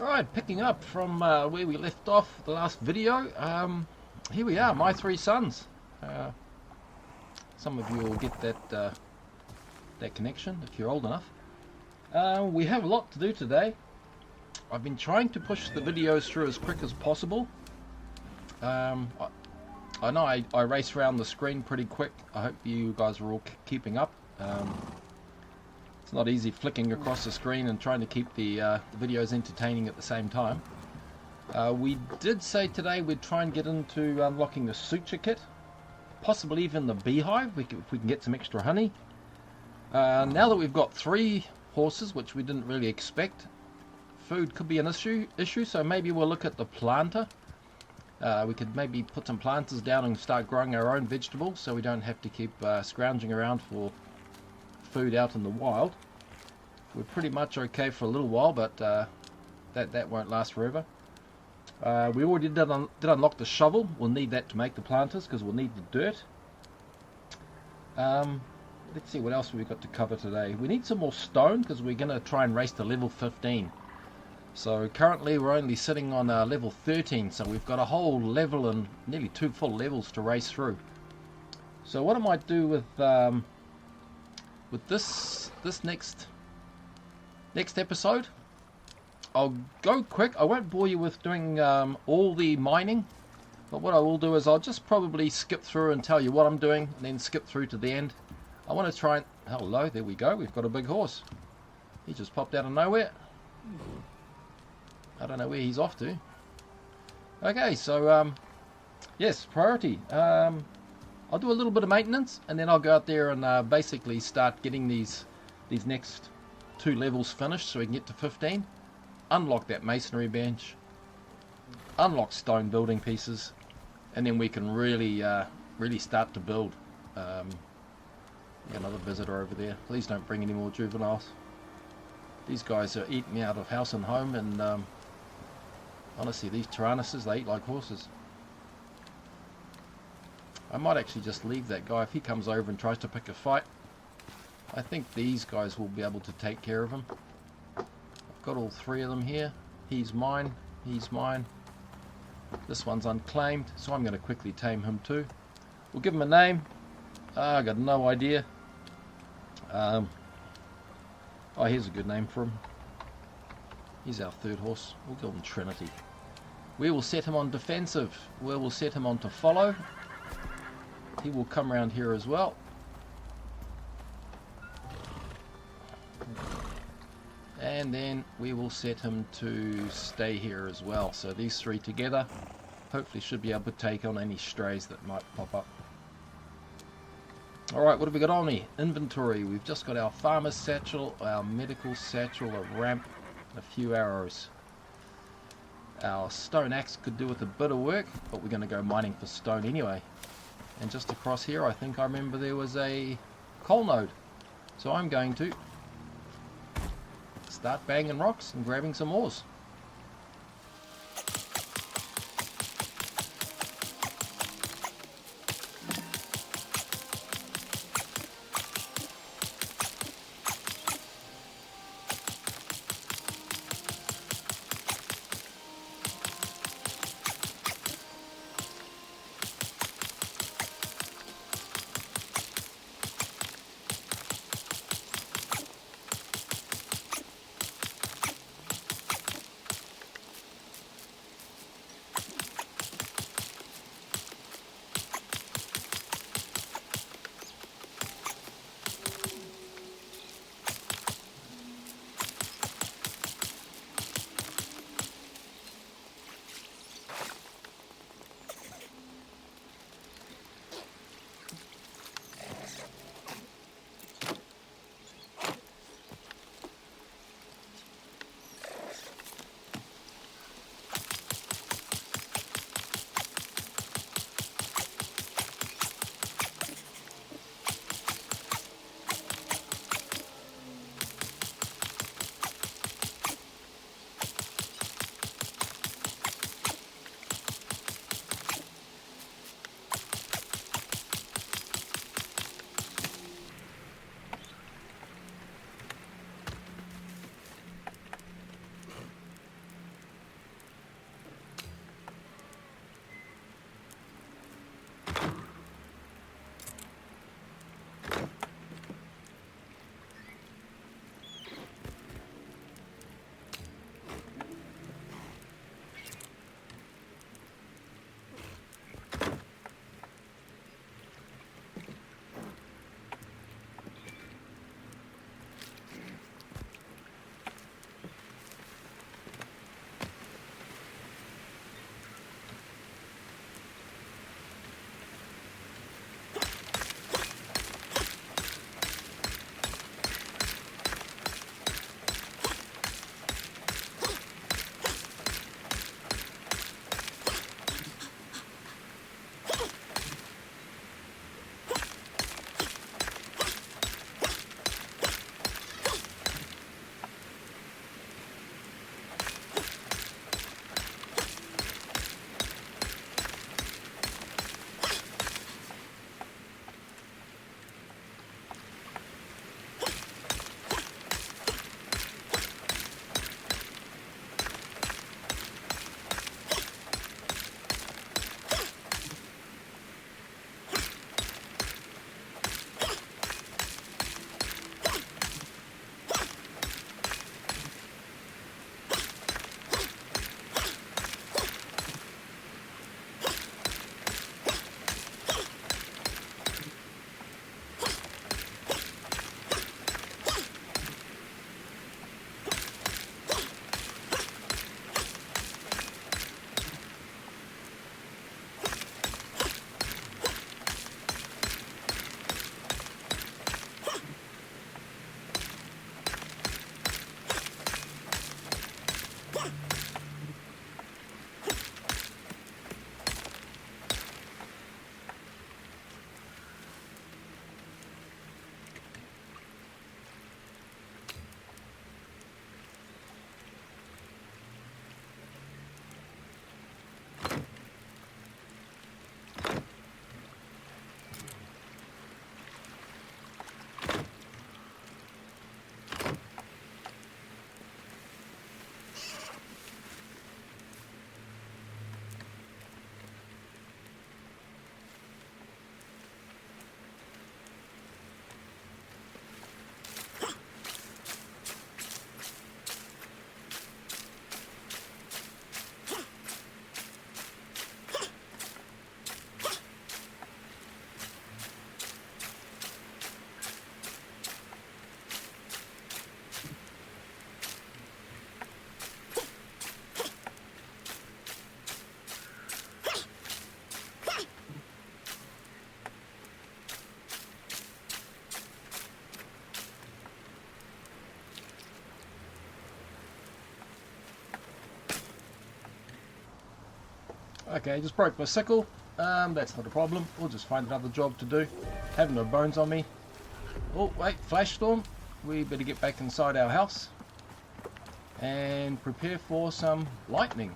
Alright, picking up from where we left off the last video, here we are, my three sons. Some of you will get that connection if you're old enough. We have a lot to do today. I've been trying to push the videos through as quick as possible. I know I race around the screen pretty quick. I hope you guys are all keeping up. It's not easy flicking across the screen and trying to keep the videos entertaining at the same time. We did say today we'd try and get into unlocking the Suture kit, possibly even the beehive if we can get some extra honey. Now that we've got 3 horses, which we didn't really expect, food could be an issue, so maybe we'll look at the planter. We could maybe put some planters down and start growing our own vegetables so we don't have to keep scrounging around for food out in the wild. We're pretty much okay for a little while, but that won't last forever. We already did unlock the shovel. We'll need that to make the planters because we'll need the dirt. Let's see what else we've got to cover today. We need some more stone because we're going to try and race to level 15. So currently we're only sitting on level 13, so we've got a whole level and nearly 2 full levels to race through. So what I might do with this next episode, I'll go quick. I won't bore you with doing all the mining, but what I will do is I'll just probably skip through and tell you what I'm doing and then skip through to the end. I want to try and... Hello, there we go. We've got a big horse. He just popped out of nowhere. I don't know where he's off to. Okay, so yes, priority. I'll do a little bit of maintenance and then I'll go out there and basically start getting these next 2 levels finished so we can get to 15. Unlock that masonry bench. Unlock stone building pieces, and then we can really start to build. Another visitor over there. Please don't bring any more juveniles. These guys are eating me out of house and home, and honestly, these Terranuses, they eat like horses. I might actually just leave that guy. If he comes over and tries to pick a fight, I think these guys will be able to take care of him. I've got all 3 of them here. He's mine. He's mine. This one's unclaimed, so I'm going to quickly tame him too. We'll give him a name. I got no idea. Oh, here's a good name for him. He's our 3rd horse. We'll call him Trinity. We will set him on defensive. We will set him on to follow. He will come around here as well. And then we will set him to stay here as well. So these 3 together hopefully should be able to take on any strays that might pop up. Alright, what have we got on here? Inventory. We've just got our farmer's satchel, our medical satchel, a ramp, and a few arrows. Our stone axe could do with a bit of work, but we're going to go mining for stone anyway. And just across here, I think I remember there was a coal node. So I'm going to start banging rocks and grabbing some ores. Okay, just broke my sickle. That's not a problem. We'll just find another job to do. Have no bones on me. Oh, wait, flash storm. We better get back inside our house and prepare for some lightning.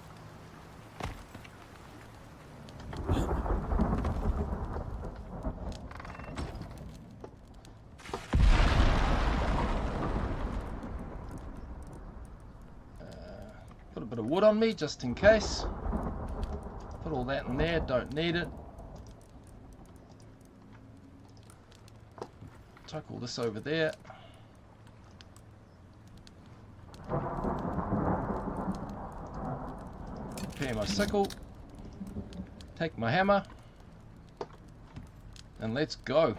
Put a bit of wood on me just in case. Put all that in there, don't need it. Chuck all this over there. Prepare my sickle. Take my hammer. And let's go.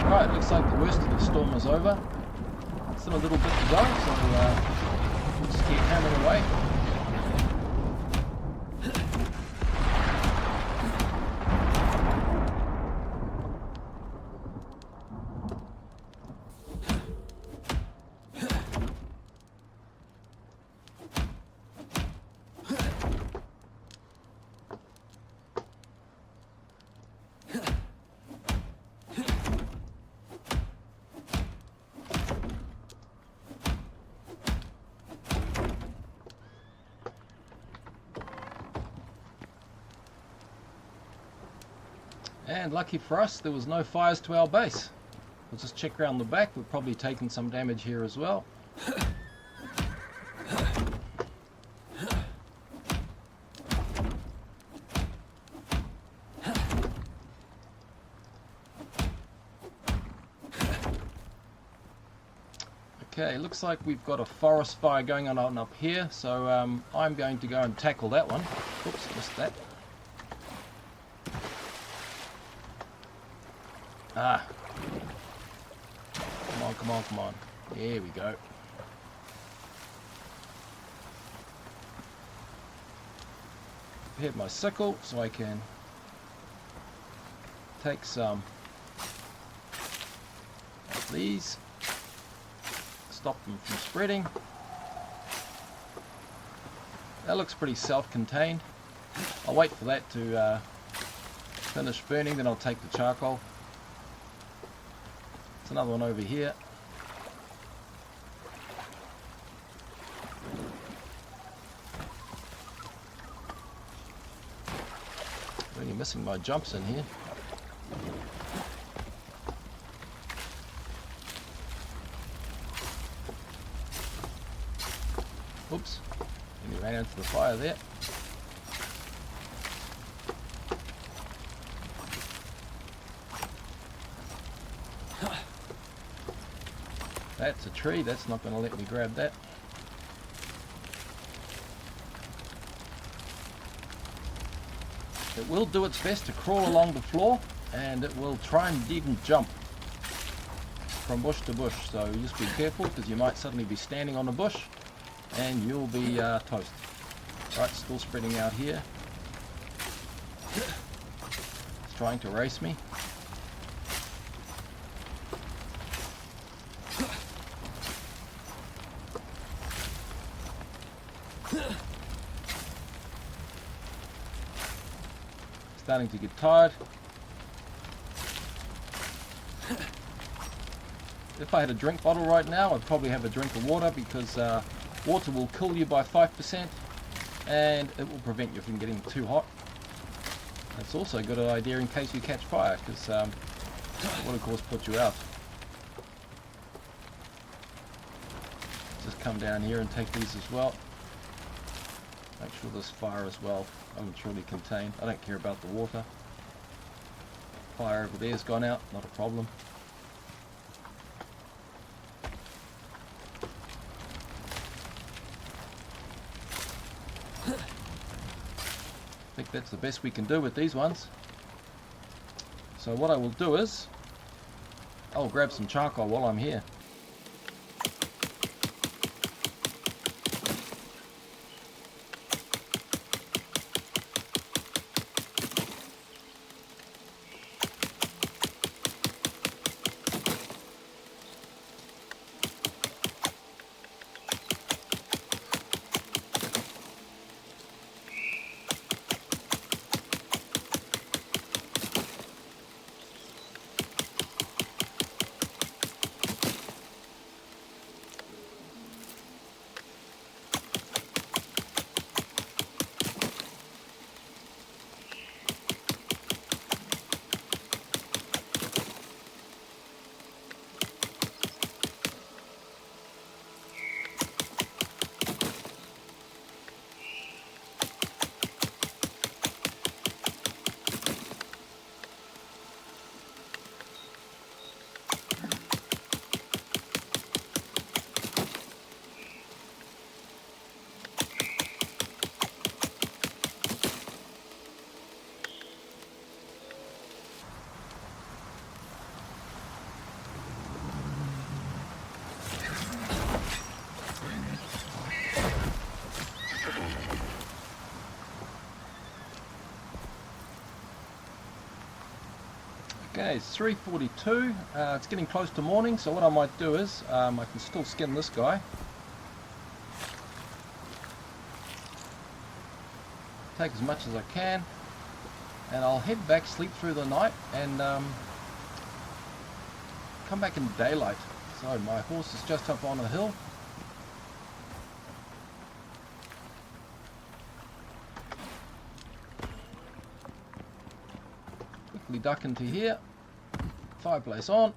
Right, looks like the worst of the storm is over. Still a little bit to go, so we'll just keep hammering away. And lucky for us, there was no fires to our base. We'll just check around the back. We've probably taken some damage here as well. Okay, looks like we've got a forest fire going on up here, so I'm going to go and tackle that one. Oops, missed that. Ah. Come on, come on, come on. There we go. Prepared my sickle so I can take some of these. Stop them from spreading. That looks pretty self-contained. I'll wait for that to finish burning, then I'll take the charcoal. There's another one over here. Really missing my jumps in here. Oops, and he ran into the fire there. That's a tree, that's not going to let me grab that. It will do its best to crawl along the floor, and it will try and even jump from bush to bush, so just be careful because you might suddenly be standing on a bush and you'll be toast. Right, still spreading out here. It's trying to race me. Starting to get tired. If I had a drink bottle right now, I'd probably have a drink of water because water will kill you by 5%, and it will prevent you from getting too hot. It's also a good idea in case you catch fire, because it will of course put you out. Just come down here and take these as well. Make sure this fire as well truly contained. I don't care about the water. Fire over there has gone out, not a problem. I think that's the best we can do with these ones. So what I will do is I'll grab some charcoal while I'm here. Okay, it's 3:42. It's getting close to morning, so what I might do is I can still skin this guy. Take as much as I can, and I'll head back, sleep through the night, and come back in daylight. So my horse is just up on a hill. Quickly duck into here. Fireplace on.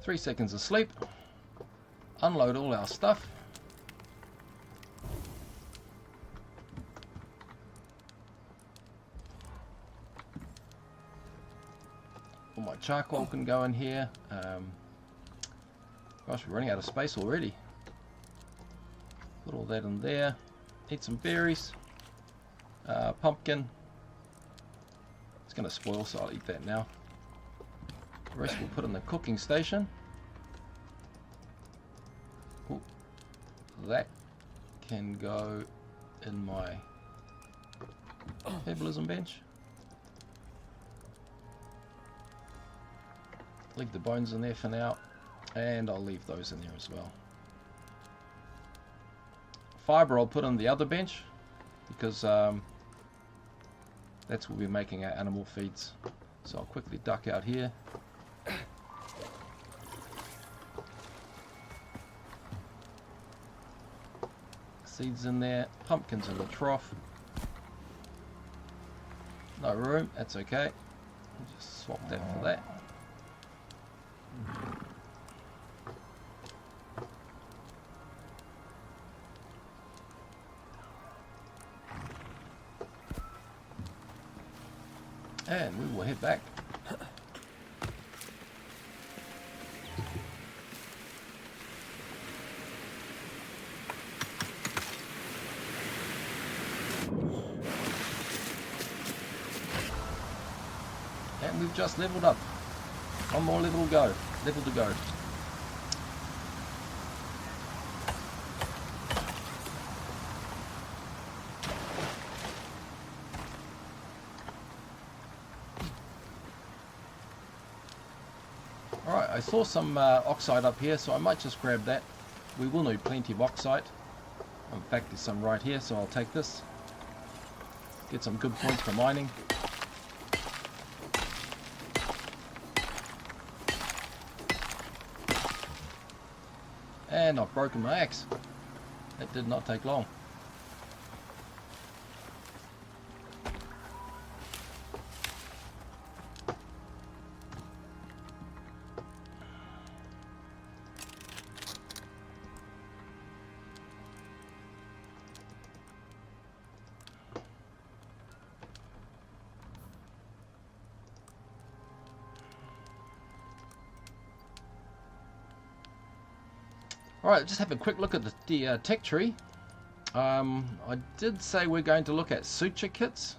Three seconds of sleep. Unload all our stuff. All my charcoal can go in here. Gosh, we're running out of space already. Put all that in there. Eat some berries. Pumpkin. It's going to spoil, so I'll eat that now. The rest we'll put in the cooking station. Ooh, that can go in my herbalism bench. Leave the bones in there for now, and I'll leave those in there as well. Fibre I'll put on the other bench, because that's where we're making our animal feeds. So I'll quickly duck out here. Seeds in there, pumpkins in the trough. No room, that's okay. I'll just swap that for that. And we will head back. And we've just leveled up. One more level to go. Alright, I saw some oxide up here, so I might just grab that. We will need plenty of oxide. In fact, there's some right here, so I'll take this. Get some good points for mining. And I've broken my axe. That did not take long. Alright, just have a quick look at the tech tree. I did say we're going to look at suture kits.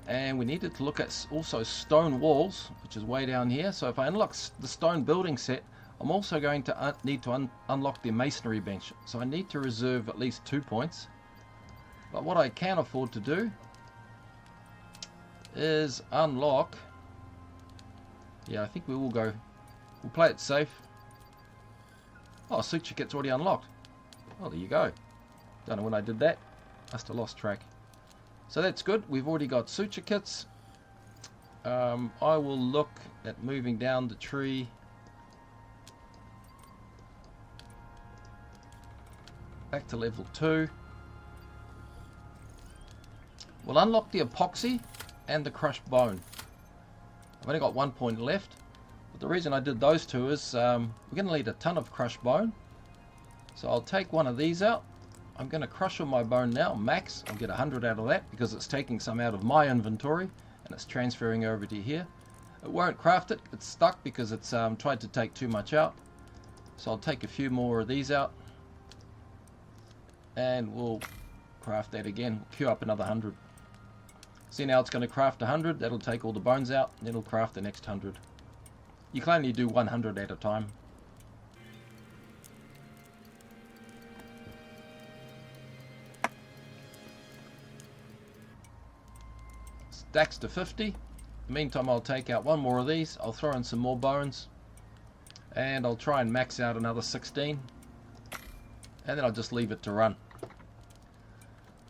And we needed to look at also stone walls, which is way down here. So if I unlock the stone building set, I'm also going to need to unlock the masonry bench. So I need to reserve at least 2 points. But what I can afford to do is unlock... Yeah, I think we will go... We'll play it safe. Oh, suture kit's already unlocked. Oh, there you go. Don't know when I did that. Must have lost track. So that's good. We've already got suture kits. I will look at moving down the tree. Back to level 2. We'll unlock the epoxy and the crushed bone. I've only got 1 point left. But the reason I did those two is we're going to need a ton of crushed bone. So I'll take one of these out. I'm going to crush on my bone now, max. I'll get 100 out of that because it's taking some out of my inventory and it's transferring over to here. It won't craft it, it's stuck because it's tried to take too much out. So I'll take a few more of these out and we'll craft that again, queue up another 100. See, now it's going to craft 100, that'll take all the bones out, and it'll craft the next 100. You can only do 100 at a time. Stacks to 50. In the meantime, I'll take out one more of these, I'll throw in some more bones, and I'll try and max out another 16, and then I'll just leave it to run.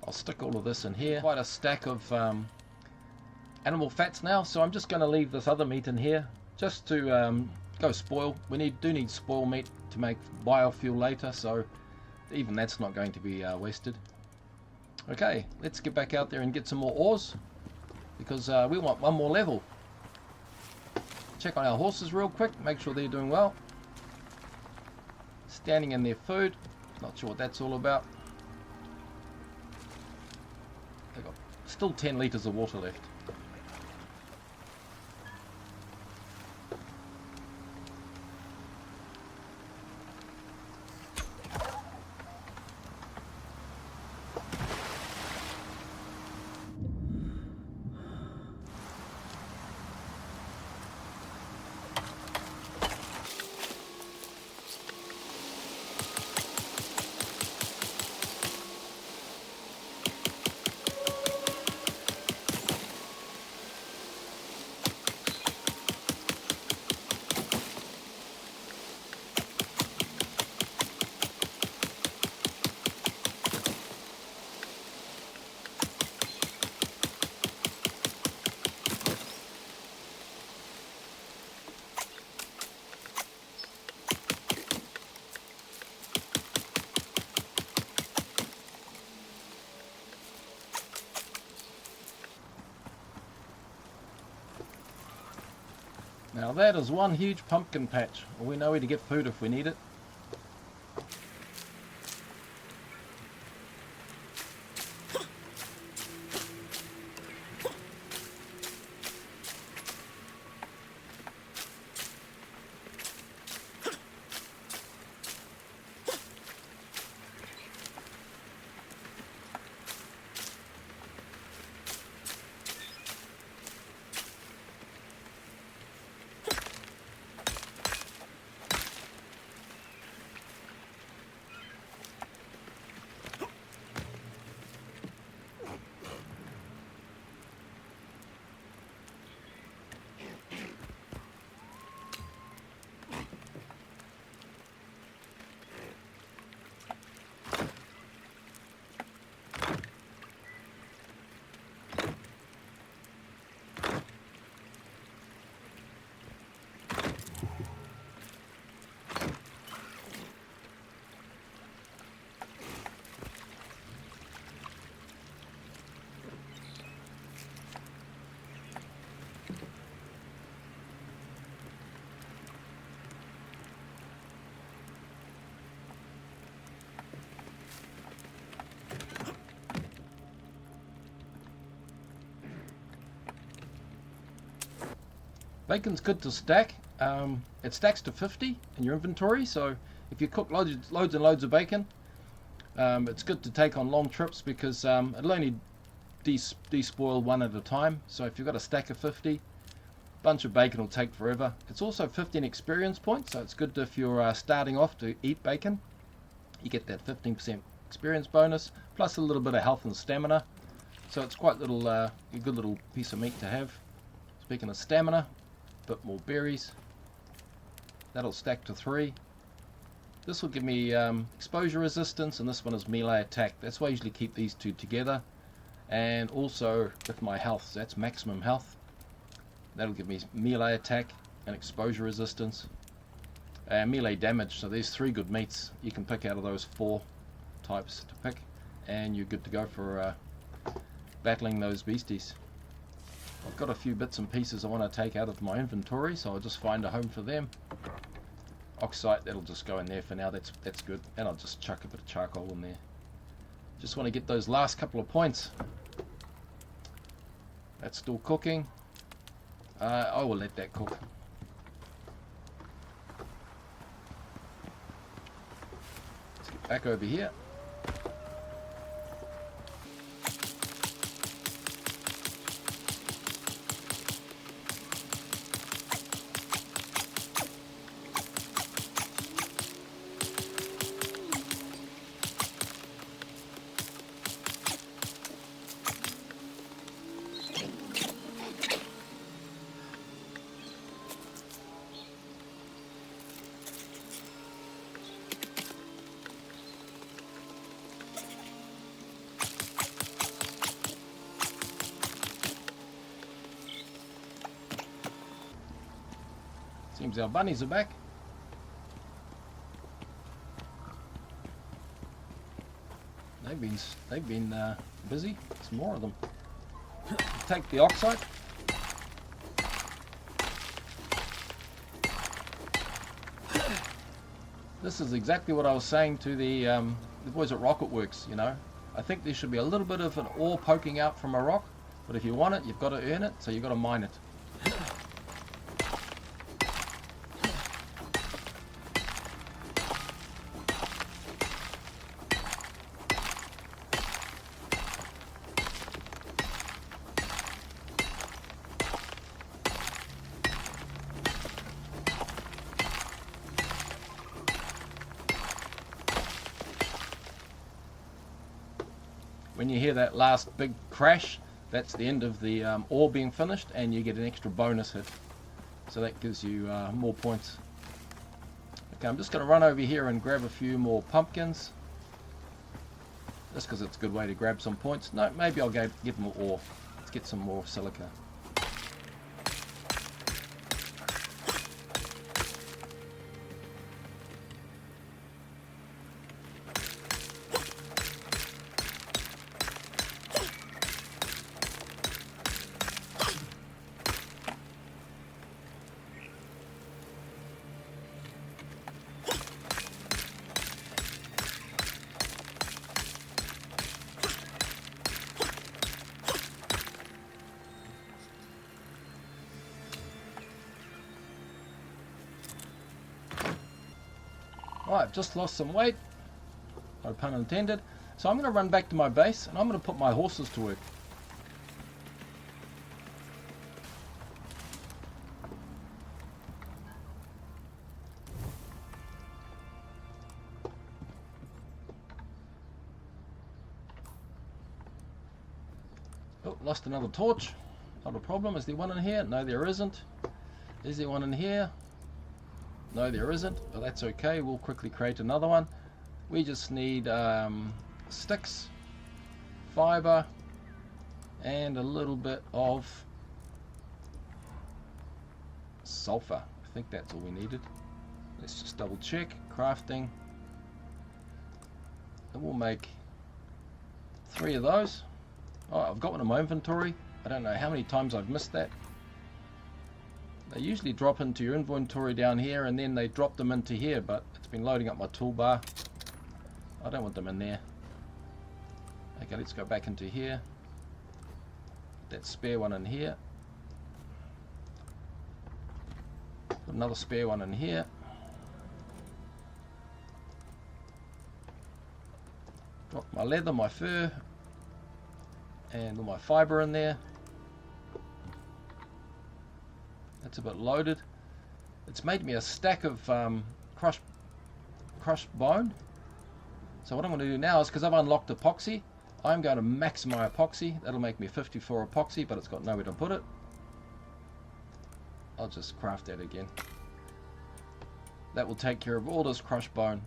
I'll stick all of this in here. Quite a stack of animal fats now, so I'm just going to leave this other meat in here just to go spoil. We do need spoil meat to make biofuel later, so even that's not going to be wasted. Okay, let's get back out there and get some more ores because we want one more level. Check on our horses real quick, make sure they're doing well. Standing in their food, not sure what that's all about. They've got still 10 litres of water left. Now that is one huge pumpkin patch. We know where to get food if we need it. Bacon's good to stack. It stacks to 50 in your inventory, so if you cook loads and loads of bacon, it's good to take on long trips because it'll only despoil one at a time. So if you've got a stack of 50, bunch of bacon will take forever. It's also 15 experience points, so it's good if you're starting off to eat bacon. You get that 15% experience bonus, plus a little bit of health and stamina. So it's quite a good little piece of meat to have. Speaking of stamina, a bit more berries. That'll stack to 3. This will give me exposure resistance, and this one is melee attack. That's why I usually keep these two together. And also with my health, so that's maximum health. That'll give me melee attack and exposure resistance and melee damage. So there's 3 good meats you can pick out of those 4 types to pick, and you're good to go for battling those beasties. I've got a few bits and pieces I want to take out of my inventory, so I'll just find a home for them. Oxite, that'll just go in there for now. That's good, and I'll just chuck a bit of charcoal in there. Just want to get those last couple of points. That's still cooking. I will let that cook. Let's get back over here. Seems our bunnies are back. They've been busy. Some more of them. Take the oxide. This is exactly what I was saying to the boys at Rocket Works. You know, I think there should be a little bit of an ore poking out from a rock, but if you want it, you've got to earn it. So you've got to mine it. When you hear that last big crash, that's the end of the ore being finished, and you get an extra bonus hit. So that gives you more points. Okay, I'm just going to run over here and grab a few more pumpkins. Just because it's a good way to grab some points. No, maybe I'll go get more ore. Let's get some more silica. Right, I've just lost some weight, no pun intended, so I'm going to run back to my base and I'm going to put my horses to work. Oh, lost another torch, not a problem. Is there one in here? No, there isn't. Is there one in here? No, there isn't, but that's okay. We'll quickly create another one. We just need sticks, fiber, and a little bit of sulfur. I think that's all we needed. Let's just double check. Crafting. And we'll make 3 of those. Oh, I've got one in my inventory. I don't know how many times I've missed that. They usually drop into your inventory down here and then they drop them into here, but it's been loading up my toolbar. I don't want them in there. Okay, let's go back into here. That spare one in here. another spare one in here. Drop my leather, my fur, and all my fibre in there. That's a bit loaded. It's made me a stack of crushed bone. So what I'm going to do now is, because I've unlocked epoxy, I'm going to max my epoxy. That'll make me 54 epoxy, but it's got nowhere to put it. I'll just craft that again. That will take care of all this crushed bone.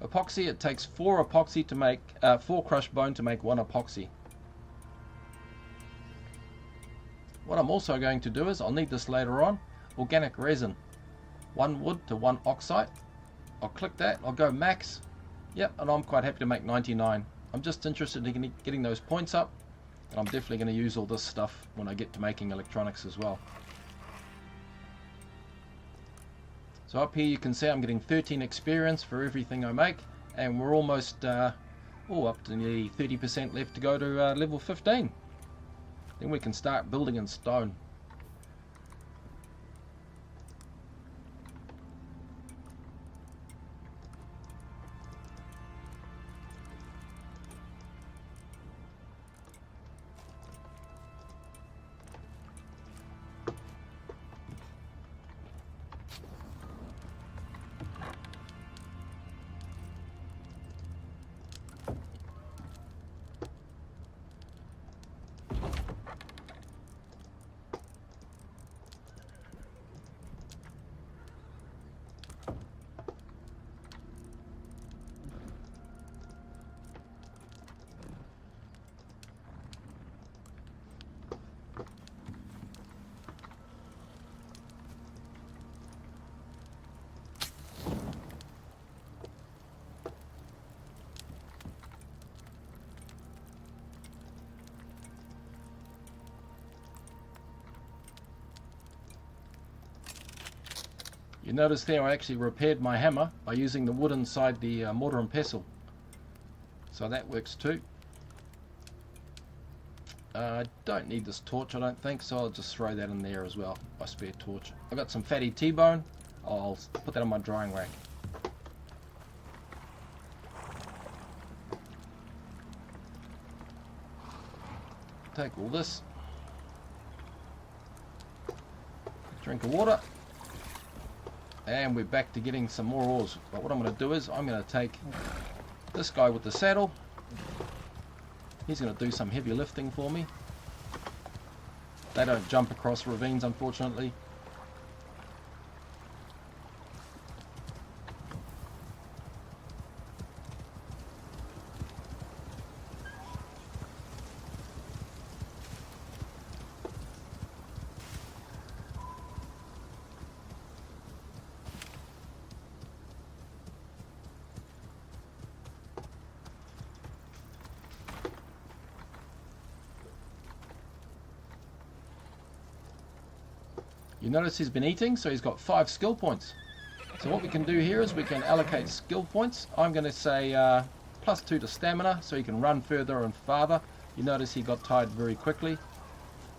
Epoxy, it takes 4 epoxy to make 4 crushed bone to make 1 epoxy. What I'm also going to do is, I'll need this later on, organic resin. 1 wood to 1 oxide. I'll click that, I'll go max. Yep, and I'm quite happy to make 99. I'm just interested in getting those points up, and I'm definitely going to use all this stuff when I get to making electronics as well. So up here you can see I'm getting 13 experience for everything I make, and we're almost up to nearly 30% left to go to level 15. Then we can start building in stone. You notice there I actually repaired my hammer by using the wood inside the mortar and pestle. So that works too. I don't need this torch, I don't think, so I'll just throw that in there as well, my spare torch. I've got some fatty T-bone. I'll put that on my drying rack. Take all this. Drink of water. And we're back to getting some more ores. But what I'm going to do is I'm going to take this guy with the saddle. He's going to do some heavy lifting for me. They don't jump across ravines, unfortunately. You notice he's been eating, so he's got 5 skill points. So what we can do here is we can allocate skill points. I'm going to say +2 to stamina, so he can run further and farther. You notice he got tired very quickly.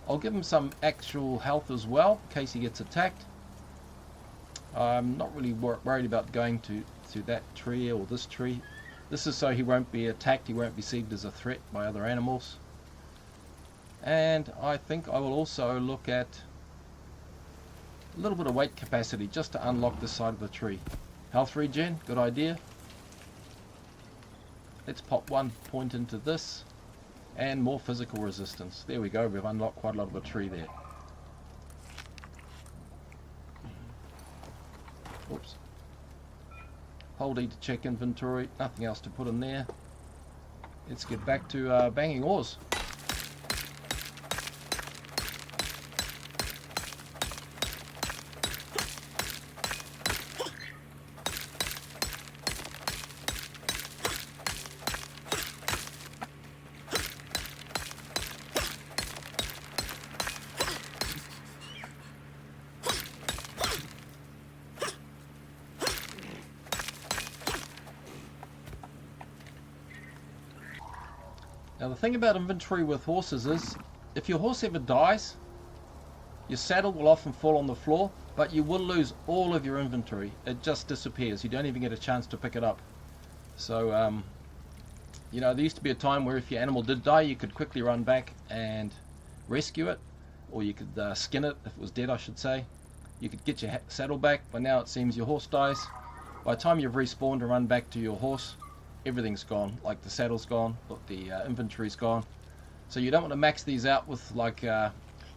I'll give him some actual health as well, in case he gets attacked. I'm not really worried about going to that tree or this tree. This is so he won't be attacked, he won't be perceived as a threat by other animals. And I think I will also look at a little bit of weight capacity just to unlock this side of the tree. Health regen, good idea. Let's pop 1 point into this, and more physical resistance. There we go, we've unlocked quite a lot of the tree there. Oops. Hold E to check inventory, nothing else to put in there. Let's get back to banging ores. Now the thing about inventory with horses is, if your horse ever dies, your saddle will often fall on the floor. but you will lose all of your inventory. It just disappears. You don't even get a chance to pick it up. So you know, there used to be a time where if your animal did die, you could quickly run back and rescue it, or you could skin it if it was dead, I should say. You could get your saddle back, but now it seems your horse dies. By the time you've respawned and run back to your horse, everything's gone. Like the saddle's gone, but the inventory's gone. So you don't want to max these out with like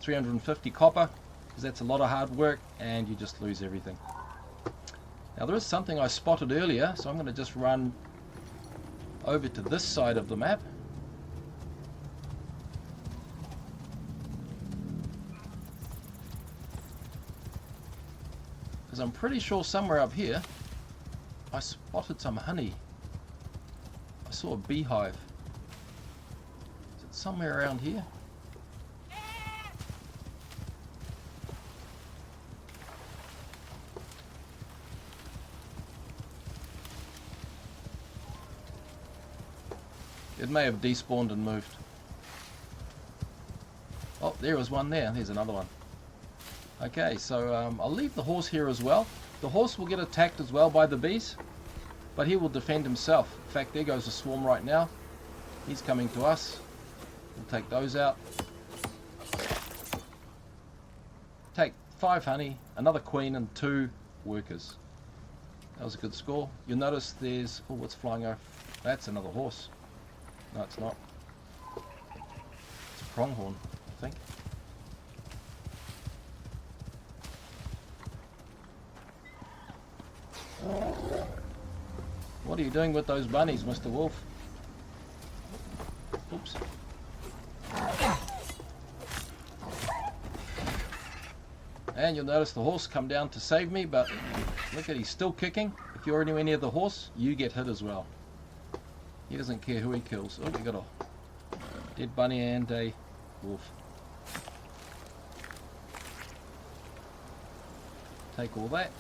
350 copper, because that's a lot of hard work and you just lose everything. Now there is something I spotted earlier, so I'm going to just run over to this side of the map. Because I'm pretty sure somewhere up here I spotted some honey. I saw a beehive. Is it somewhere around here? It may have despawned and moved. Oh, there was one there. There's another one. Okay, so I'll leave the horse here as well. The horse will get attacked as well by the bees, but he will defend himself. In fact, there goes a swarm right now. He's coming to us. We'll take those out. Take 5 honey, another queen, and 2 workers. That was a good score. You'll notice there's... oh, what's flying over? That's another horse. No, it's not. It's a pronghorn, I think. What are you doing with those bunnies, Mr. Wolf? Oops. And you'll notice the horse come down to save me, but look at, he's still kicking. If you're anywhere near the horse, you get hit as well. He doesn't care who he kills. Oh, we got a dead bunny and a wolf. Take all that.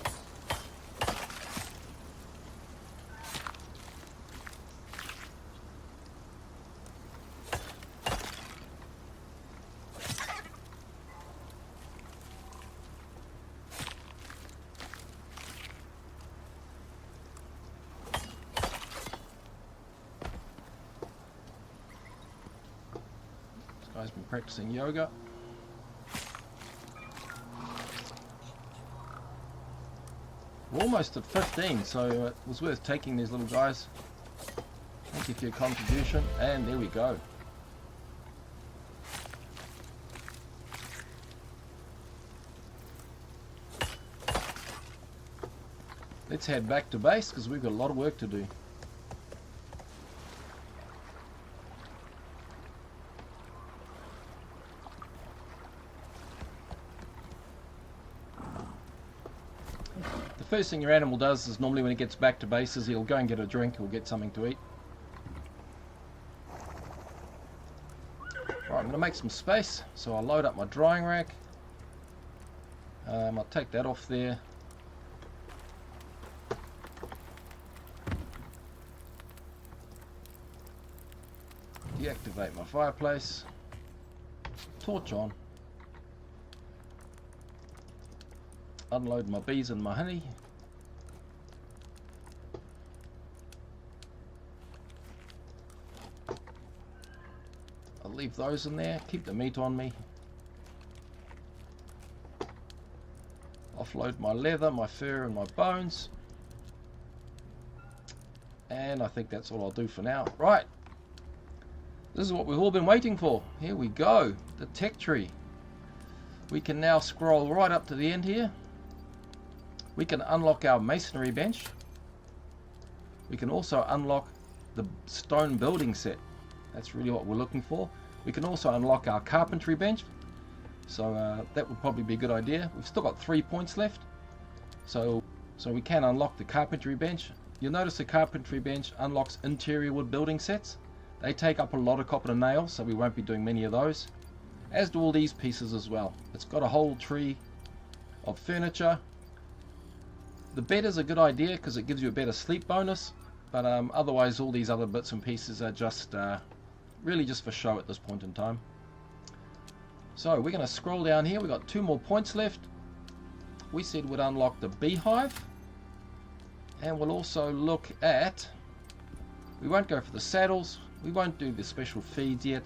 Guy's been practicing yoga. We're almost at 15, so it was worth taking these little guys. Thank you for your contribution, and there we go. Let's head back to base because we've got a lot of work to do. The first thing your animal does is normally when it gets back to base is he'll go and get a drink or get something to eat. Right, I'm going to make some space, so I'll load up my drying rack. I'll take that off there. Deactivate my fireplace. Torch on. Unload my bees and my honey. I'll leave those in there, keep the meat on me. Offload my leather, my fur and my bones. And I think that's all I'll do for now. Right, this is what we've all been waiting for. Here we go, the tech tree. We can now scroll right up to the end here. We can unlock our masonry bench. We can also unlock the stone building set. That's really what we're looking for. We can also unlock our carpentry bench. So that would probably be a good idea. We've still got 3 points left. So we can unlock the carpentry bench. You'll notice the carpentry bench unlocks interior wood building sets. They take up a lot of copper and nails, so we won't be doing many of those. As do all these pieces as well. It's got a whole tree of furniture. The bed is a good idea because it gives you a better sleep bonus, but otherwise all these other bits and pieces are just really just for show at this point in time. So we're going to scroll down here. We've got 2 more points left. we said we'd unlock the beehive, and we'll also look at, we won't go for the saddles, we won't do the special feeds yet.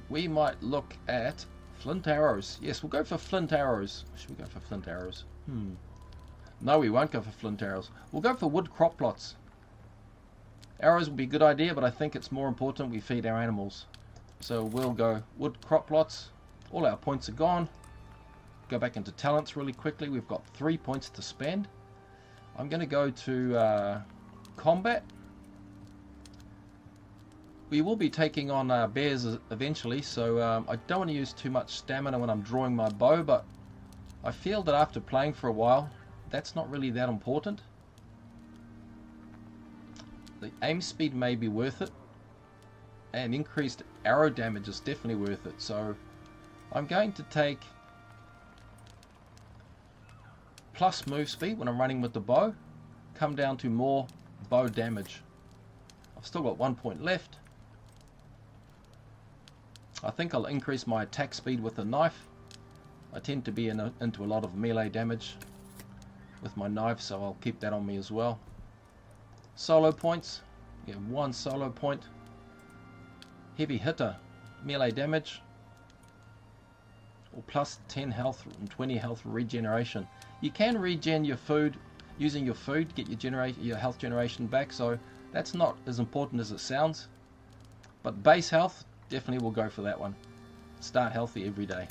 We might look at flint arrows. Yes, we'll go for flint arrows. Should we go for flint arrows? No, we won't go for flint arrows. We'll go for wood crop plots. Arrows would be a good idea, but I think it's more important we feed our animals. So we'll go wood crop plots. All our points are gone. Go back into talents really quickly. We've got 3 points to spend. I'm going to go to combat. We will be taking on bears eventually, so I don't want to use too much stamina when I'm drawing my bow, but I feel that after playing for a while, that's not really that important. The aim speed may be worth it, and increased arrow damage is definitely worth it, so I'm going to take plus move speed when I'm running with the bow, come down to more bow damage. I've still got 1 point left. I think I'll increase my attack speed with the knife. I tend to be into a lot of melee damage with my knife, so I'll keep that on me as well. Solo points, yeah, 1 solo point. Heavy hitter, melee damage, or plus 10 health and 20 health regeneration. You can regen your food using your food to get your health generation back, so that's not as important as it sounds. But base health, definitely will go for that one. Start healthy every day.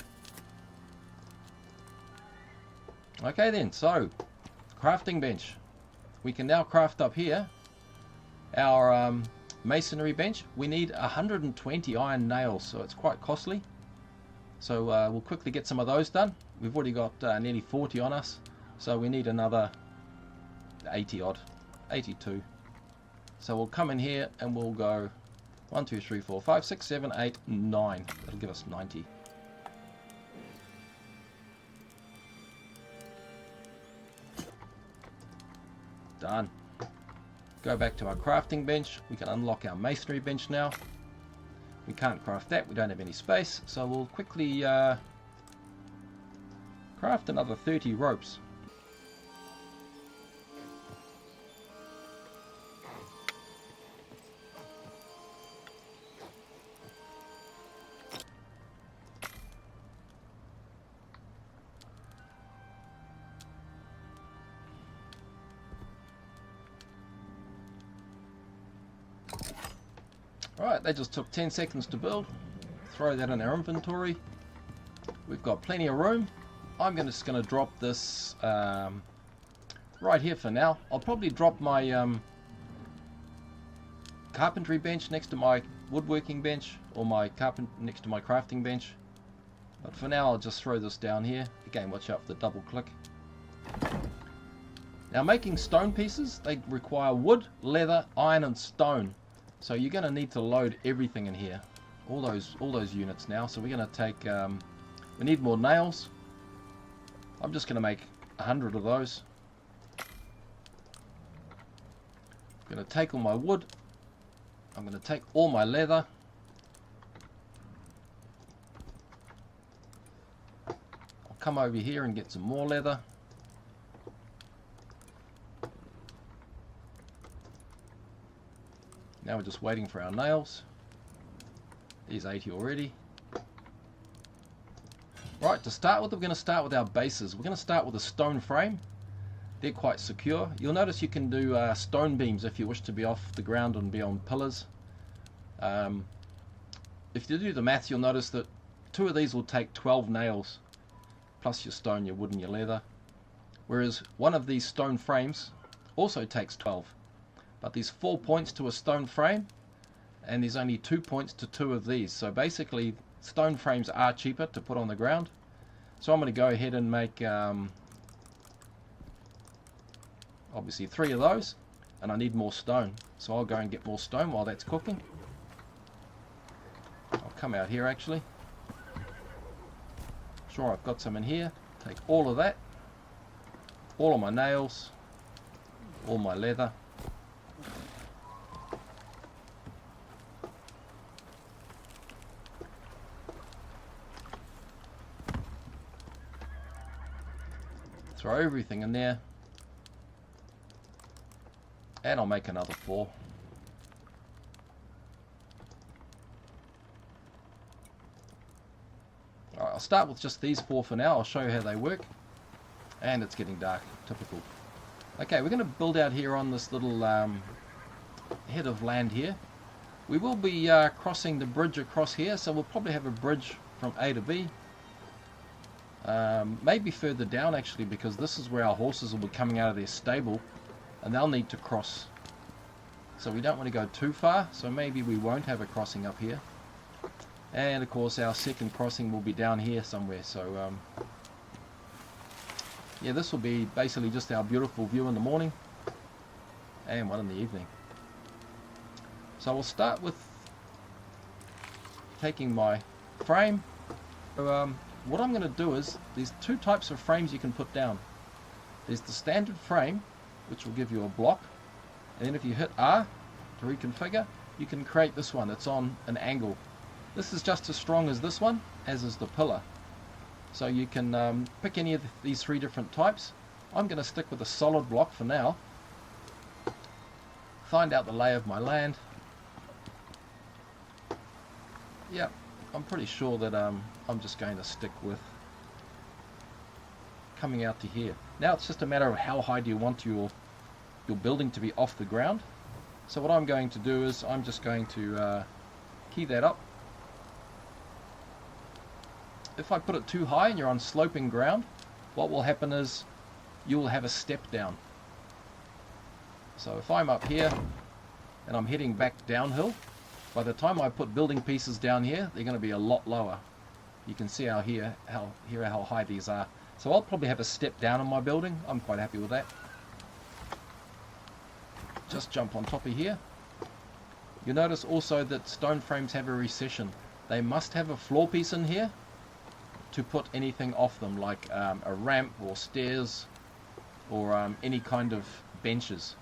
Okay then, so crafting bench. We can now craft up here our masonry bench. We need 120 iron nails, so it's quite costly. So we'll quickly get some of those done. We've already got nearly 40 on us, so we need another 80 odd, 82. So we'll come in here and we'll go 1, 2, 3, 4, 5, 6, 7, 8, 9. That'll give us 90. Done. Go back to our crafting bench. We can unlock our masonry bench now. We can't craft that, we don't have any space, so we'll quickly craft another 30 ropes. Alright, they just took 10 seconds to build. Throw that in our inventory. We've got plenty of room. I'm just going to drop this right here for now. I'll probably drop my carpentry bench next to my woodworking bench, or my next to my crafting bench. But for now I'll just throw this down here. Again, watch out for the double click. Now making stone pieces, they require wood, leather, iron and stone. So you're going to need to load everything in here, all those units now. So we're going to take, we need more nails. I'm just going to make 100 of those. I'm going to take all my wood. I'm going to take all my leather. I'll come over here and get some more leather. Now we're just waiting for our nails. There's 80 already. Right, to start with, we're going to start with our bases. We're going to start with a stone frame. They're quite secure. You'll notice you can do stone beams if you wish to be off the ground and be on pillars. If you do the maths, you'll notice that 2 of these will take 12 nails, plus your stone, your wood and your leather. Whereas one of these stone frames also takes 12. But there's 4 points to a stone frame, and there's only 2 points to 2 of these. So basically, stone frames are cheaper to put on the ground. So I'm going to go ahead and make obviously 3 of those, and I need more stone. So I'll go and get more stone while that's cooking. I'll come out here actually. Sure, I've got some in here. Take all of that, all of my nails, all my leather. Throw everything in there. And I'll make another 4. Alright, I'll start with just these 4 for now. I'll show you how they work. And it's getting dark. Typical. Okay, we're going to build out here on this little head of land here. We will be crossing the bridge across here, so we'll probably have a bridge from A to B. Maybe further down actually, because this is where our horses will be coming out of their stable and they'll need to cross. So we don't want to go too far, so maybe we won't have a crossing up here. And of course our second crossing will be down here somewhere, so yeah, this will be basically just our beautiful view in the morning and one in the evening. So we'll start with taking my frame. So, what I'm going to do is, there's 2 types of frames you can put down. There's the standard frame, which will give you a block, and then if you hit R to reconfigure, you can create this one. It's on an angle. This is just as strong as this one, as is the pillar. So you can pick any of these 3 different types. I'm going to stick with a solid block for now. Find out the lay of my land. Yep, I'm pretty sure that I'm just going to stick with coming out to here. Now it's just a matter of how high do you want your building to be off the ground. So what I'm going to do is I'm just going to key that up. If I put it too high and you're on sloping ground, what will happen is you will have a step down. So if I'm up here and I'm heading back downhill, by the time I put building pieces down here, they're going to be a lot lower. You can see how high these are. So I'll probably have a step down on my building. I'm quite happy with that. Just jump on top of here. You'll notice also that stone frames have a recession. They must have a floor piece in here to put anything off them, like a ramp or stairs or any kind of benches.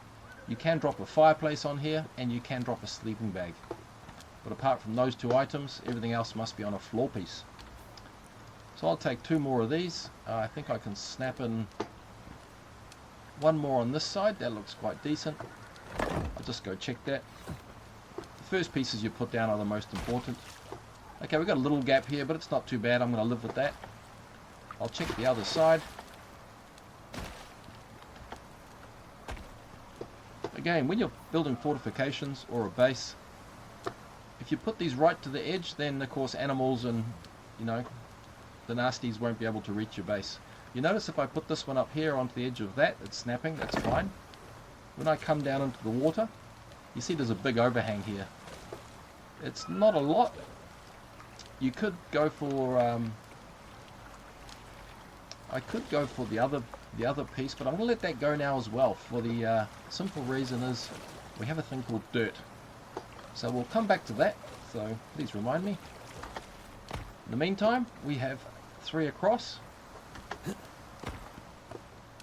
You can drop a fireplace on here and you can drop a sleeping bag. But apart from those 2 items, everything else must be on a floor piece. So I'll take 2 more of these. I think I can snap in 1 more on this side. That looks quite decent. I'll just go check that. The first pieces you put down are the most important. Okay, we've got a little gap here, but it's not too bad. I'm going to live with that. I'll check the other side. Again, when you're building fortifications or a base, if you put these right to the edge, then of course animals and, you know, the nasties won't be able to reach your base. You notice if I put this one up here onto the edge of that, it's snapping, that's fine. When I come down into the water, you see there's a big overhang here. It's not a lot. You could go for, I could go for the other piece, but I'm going to let that go now as well, for the simple reason is we have a thing called dirt. So we'll come back to that, so please remind me. In the meantime, we have 3 across.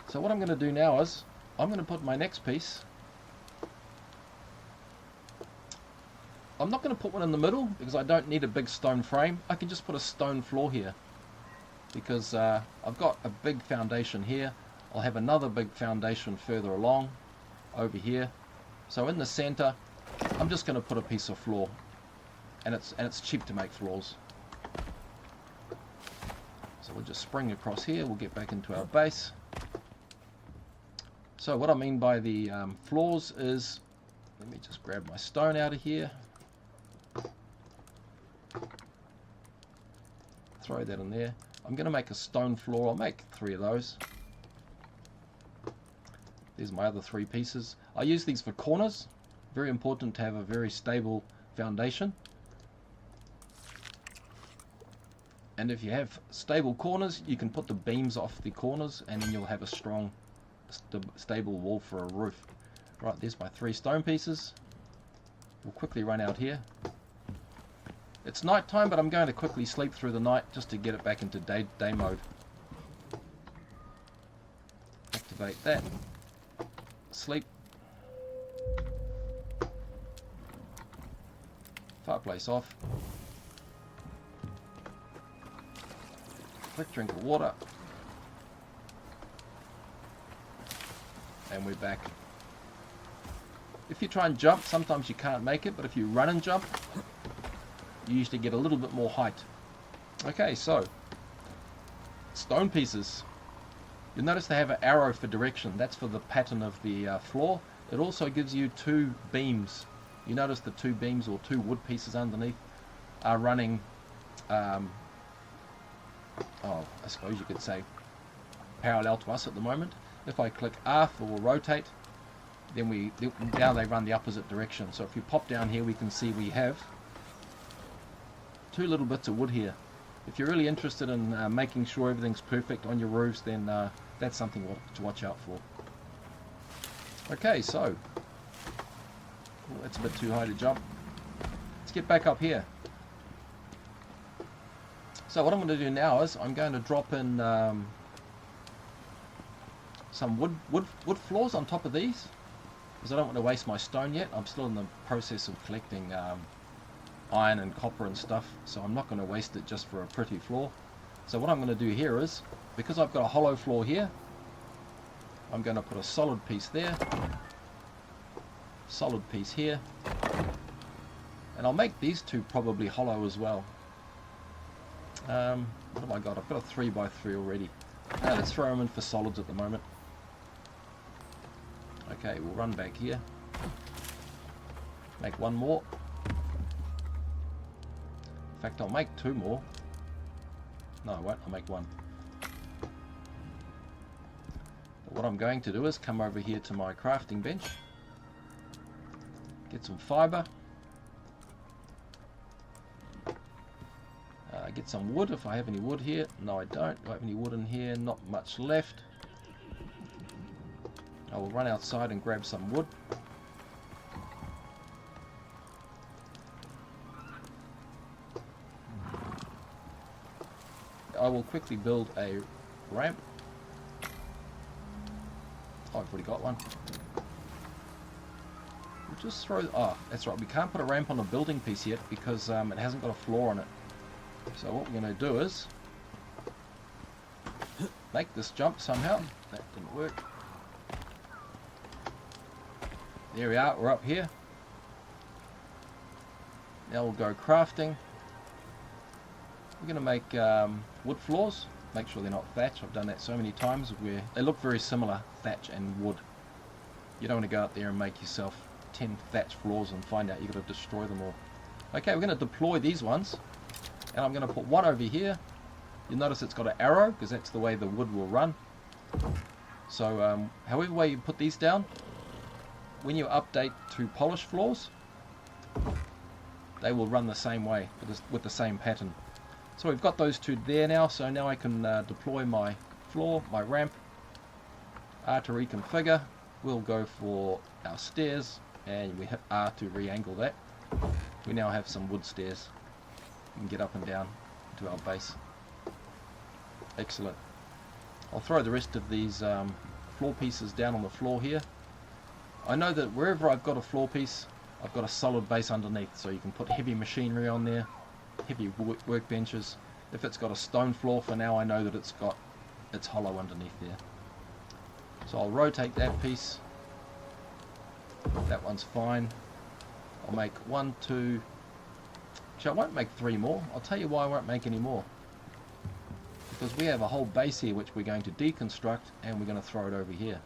So what I'm going to do now is, I'm going to put my next piece. I'm not going to put one in the middle, because I don't need a big stone frame. I can just put a stone floor here. Because I've got a big foundation here. I'll have another big foundation further along, over here. So in the center, I'm just going to put a piece of floor, and it's cheap to make floors. So we'll just spring across here. We'll get back into our base. So what I mean by the floors is, let me just grab my stone out of here. Throw that in there. I'm going to make a stone floor. I'll make 3 of those. There's my other 3 pieces. I use these for corners. Very important to have a very stable foundation. And if you have stable corners, you can put the beams off the corners and then you'll have a strong, stable wall for a roof. Right, there's my 3 stone pieces. We'll quickly run out here. It's night time, but I'm going to quickly sleep through the night just to get it back into day mode. Activate that. Sleep. Fireplace off. Quick drink of water. and we're back. If you try and jump, sometimes you can't make it, but if you run and jump, you usually get a little bit more height. Okay, so stone pieces. You'll notice they have an arrow for direction. That's for the pattern of the floor. It also gives you 2 beams. You notice the 2 beams or 2 wood pieces underneath are running, I suppose you could say, parallel to us at the moment. If I click R for rotate, then now they run the opposite direction. So if you pop down here, we can see we have 2 little bits of wood here. If you're really interested in making sure everything's perfect on your roofs, then that's something to watch out for. Okay, so that's a bit too high to jump. Let's get back up here. So what I'm going to do now is I'm going to drop in some wood floors on top of these, because I don't want to waste my stone yet. I'm still in the process of collecting iron and copper and stuff, so I'm not going to waste it just for a pretty floor. So what I'm going to do here is, because I've got a hollow floor here, I'm going to put a solid piece there, solid piece here, and I'll make these 2 probably hollow as well. What have I got? I've got a 3x3 already. Let's throw them in for solids at the moment. Okay, we'll run back here, make 1 more. In fact, I'll make 2 more. No, I won't. I'll make 1. But what I'm going to do is come over here to my crafting bench, get some fibre, get some wood if I have any wood here. No, I don't. Do I have any wood in here? Not much left. I will run outside and grab some wood. I will quickly build a ramp. Oh, I've already got one. We'll just throw... Oh, that's right. We can't put a ramp on a building piece yet because it hasn't got a floor on it. So what we're going to do is make this jump somehow. That didn't work. There we are. We're up here. Now we'll go crafting. We're going to make wood floors. Make sure they're not thatch. I've done that so many times where they look very similar, thatch and wood. You don't want to go out there and make yourself 10 thatch floors and find out you've got to destroy them all. Okay, we're going to deploy these ones. And I'm going to put 1 over here. You'll notice it's got an arrow because that's the way the wood will run. So however way you put these down, when you update to polished floors, they will run the same way with the same pattern. So we've got those 2 there now, so now I can deploy my floor, my ramp. R to reconfigure. We'll go for our stairs, and we hit R to re-angle that. We now have some wood stairs. We can get up and down to our base. Excellent. I'll throw the rest of these floor pieces down on the floor here. I know that wherever I've got a floor piece, I've got a solid base underneath, so you can put heavy machinery on there, heavy workbenches. If it's got a stone floor for now, I know that it's hollow underneath there. So I'll rotate that piece. That one's fine. I'll make 1, 2. Actually, I won't make 3 more. I'll tell you why I won't make any more. Because we have a whole base here which we're going to deconstruct and we're going to throw it over here.